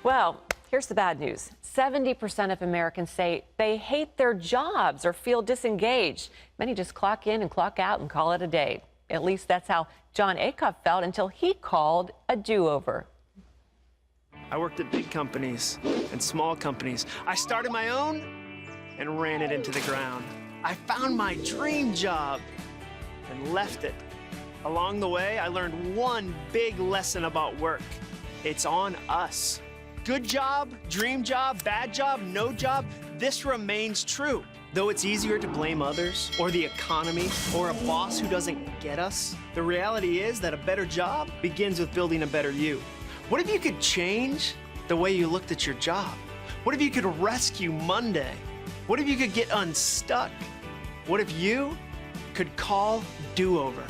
Well, here's the bad news. 70% of Americans say they hate their jobs or feel disengaged. Many just clock in and clock out and call it a day. At least that's how Jon Acuff felt until he called a do-over. I worked at big companies and small companies. I started my own and ran it into the ground. I found my dream job and left it. Along the way, I learned one big lesson about work. It's on us. Good job, dream job, bad job, no job, this remains true. Though it's easier to blame others, or the economy, or a boss who doesn't get us, the reality is that a better job begins with building a better you. What if you could change the way you looked at your job? What if you could rescue Monday? What if you could get unstuck? What if you could call do-over?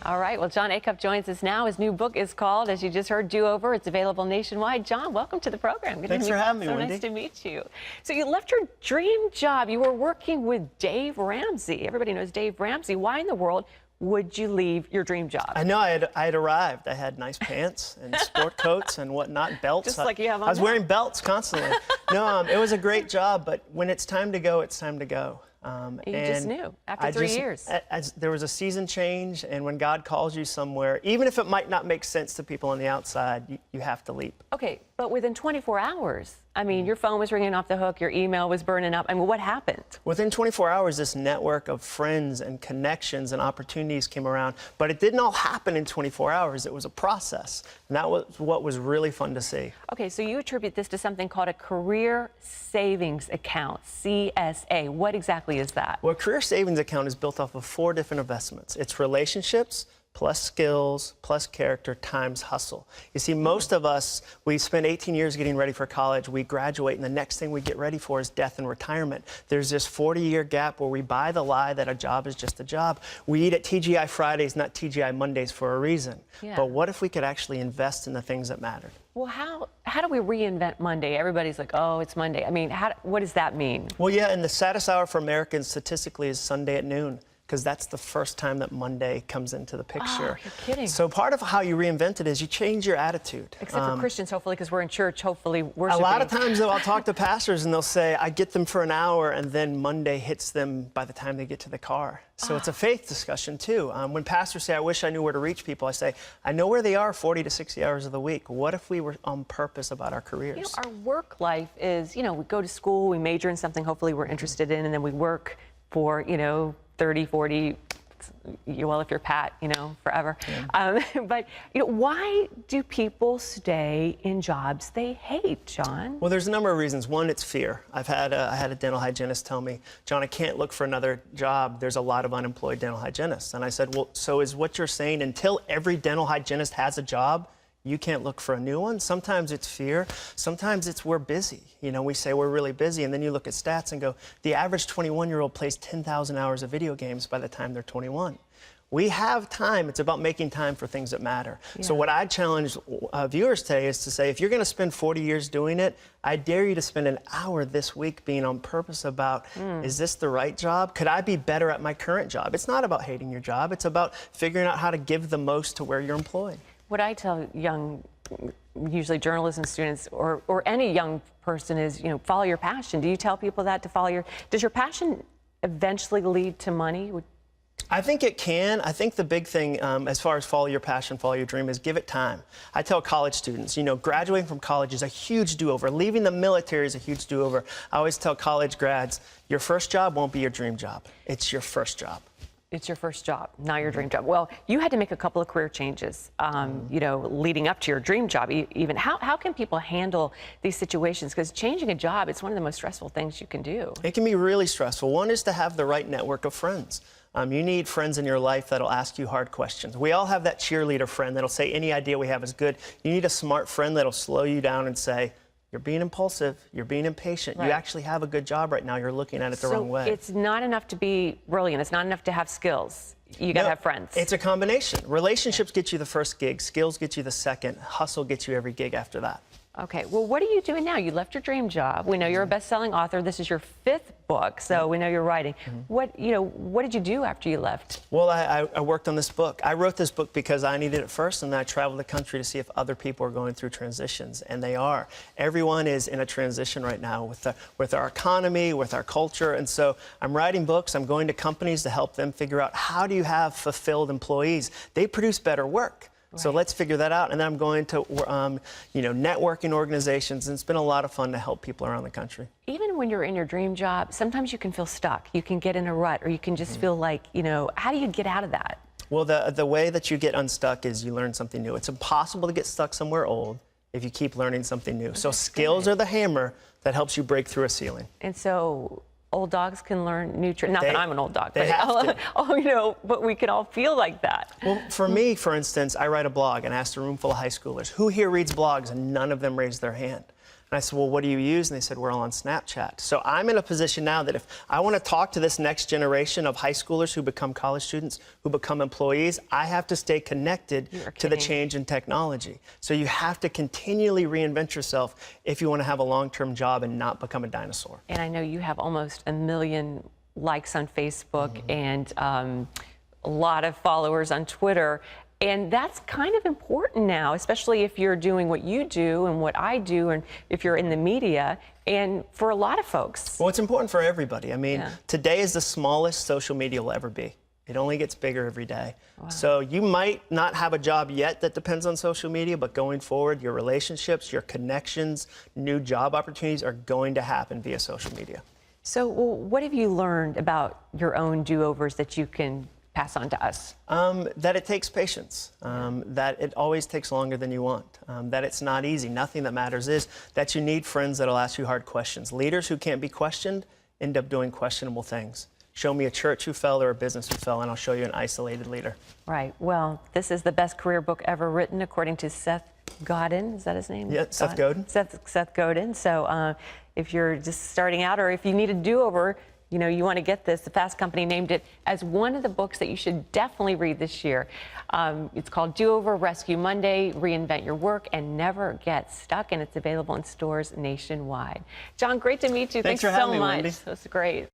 All right, well, Jon Acuff joins us now. His new book is called, as you just heard, Do-Over. It's available nationwide. Jon, welcome to the program. Thanks for having me, so Wendy. Nice to meet you. So you left your dream job. You were working with Dave Ramsey. Everybody knows Dave Ramsey. Why in the world would you leave your dream job? I know, I had arrived. I had nice pants and sport coats and whatnot, belts. Just like you have on I was now. wearing belts constantly. No, it was a great job, but when it's time to go, it's time to go. You just knew after 3 years. There was a season change, and when God calls you somewhere, even if it might not make sense to people on the outside, you have to leap. Okay, but within 24 hours, I mean, your phone was ringing off the hook, your email was burning up. I mean, what happened? Within 24 hours, this network of friends and connections and opportunities came around, but it didn't all happen in 24 hours. It was a process, and that was what was really fun to see. Okay, so you attribute this to something called a career savings account, CSA. What exactly is that? Well, a career savings account is built off of 4 different investments. It's relationships, plus skills, plus character, times hustle. You see, most of us, we spend 18 years getting ready for college, we graduate, and the next thing we get ready for is death and retirement. There's this 40-year gap where we buy the lie that a job is just a job. We eat at TGI Fridays, not TGI Mondays, for a reason. Yeah. But what if we could actually invest in the things that matter? Well, how do we reinvent Monday? Everybody's like, oh, it's Monday. I mean, what does that mean? Well, yeah, and the saddest hour for Americans statistically is Sunday at noon, because that's the first time that Monday comes into the picture. Oh, you're kidding. So part of how you reinvent it is you change your attitude. Except for Christians, hopefully, because we're in church, hopefully worshiping. A lot of times, though, I'll talk to pastors and they'll say, I get them for an hour, and then Monday hits them by the time they get to the car. So it's a faith discussion, too. When pastors say, I wish I knew where to reach people, I say, I know where they are 40 to 60 hours of the week. What if we were on purpose about our careers? You know, our work life is, we go to school, we major in something hopefully we're interested in, and then we work for, 30, 40, well, if you're Pat, forever. Yeah. But why do people stay in jobs they hate, Jon? Well, there's a number of reasons. One, it's fear. I had a dental hygienist tell me, Jon, I can't look for another job. There's a lot of unemployed dental hygienists. And I said, well, so is what you're saying until every dental hygienist has a job, you can't look for a new one? Sometimes it's fear. Sometimes it's we're busy. We say we're really busy, and then you look at stats and go, the average 21-year-old plays 10,000 hours of video games by the time they're 21. We have time. It's about making time for things that matter. Yeah. So what I challenge viewers today is to say, if you're going to spend 40 years doing it, I dare you to spend an hour this week being on purpose about, is this the right job? Could I be better at my current job? It's not about hating your job. It's about figuring out how to give the most to where you're employed. What I tell young, usually journalism students or any young person is, follow your passion. Do you tell people that to follow does your passion eventually lead to money? I think it can. I think the big thing as far as follow your passion, follow your dream is give it time. I tell college students, graduating from college is a huge do-over. Leaving the military is a huge do-over. I always tell college grads, your first job won't be your dream job. It's your first job. It's your first job, not your dream job. Well, you had to make a couple of career changes, leading up to your dream job. Even how can people handle these situations? Because changing a job, it's one of the most stressful things you can do. It can be really stressful. One is to have the right network of friends. You need friends in your life that'll ask you hard questions. We all have that cheerleader friend that'll say any idea we have is good. You need a smart friend that'll slow you down and say, you're being impulsive, you're being impatient, right. You actually have a good job right now, you're looking at it the wrong way. So it's not enough to be brilliant, it's not enough to have skills. You gotta have friends. It's a combination. Relationships get you the first gig, skills get you the second, hustle gets you every gig after that. Okay, well, what are you doing now? You left your dream job. We know you're a best-selling author. This is your 5th book, so we know you're writing. What did you do after you left? Well, I worked on this book. I wrote this book because I needed it first, and then I traveled the country to see if other people are going through transitions, and they are. Everyone is in a transition right now with our economy, with our culture, and so I'm writing books. I'm going to companies to help them figure out, how do you have fulfilled employees? They produce better work. Right. So let's figure that out. And then I'm going to, networking organizations, and it's been a lot of fun to help people around the country. Even when you're in your dream job, sometimes you can feel stuck. You can get in a rut, or you can just feel like, how do you get out of that? Well, the way that you get unstuck is you learn something new. It's impossible to get stuck somewhere old if you keep learning something new. So skills are the hammer that helps you break through a ceiling. And so old dogs can learn new tricks. Not that I'm an old dog, they but, have to. But we can all feel like that. Well, for me, for instance, I write a blog and asked a room full of high schoolers, who here reads blogs? And none of them raised their hand. And I said, well, what do you use? And they said, we're all on Snapchat. So I'm in a position now that if I want to talk to this next generation of high schoolers who become college students, who become employees, I have to stay connected to the change in technology. So you have to continually reinvent yourself if you want to have a long-term job and not become a dinosaur. And I know you have almost 1 million likes on Facebook and a lot of followers on Twitter. And that's kind of important now, especially if you're doing what you do and what I do, and if you're in the media, and for a lot of folks. Well, it's important for everybody. I mean, today is the smallest social media will ever be. It only gets bigger every day. Wow. So you might not have a job yet that depends on social media, but going forward, your relationships, your connections, new job opportunities are going to happen via social media. So what have you learned about your own do-overs that you can pass on to us? That it takes patience, that it always takes longer than you want, that it's not easy. Nothing that matters is that you need friends that'll ask you hard questions. Leaders who can't be questioned end up doing questionable things. Show me a church who fell or a business who fell, and I'll show you an isolated leader. Right. Well, this is the best career book ever written, according to Seth Godin. Is that his name? Yeah, Seth Godin. Seth Godin. So if you're just starting out, or if you need a do-over, you want to get this. The Fast Company named it as one of the books that you should definitely read this year. It's called Do-Over, Rescue Monday, Reinvent Your Work, and Never Get Stuck, and it's available in stores nationwide. Jon, great to meet you. Thanks for having me, Wendy. That was great.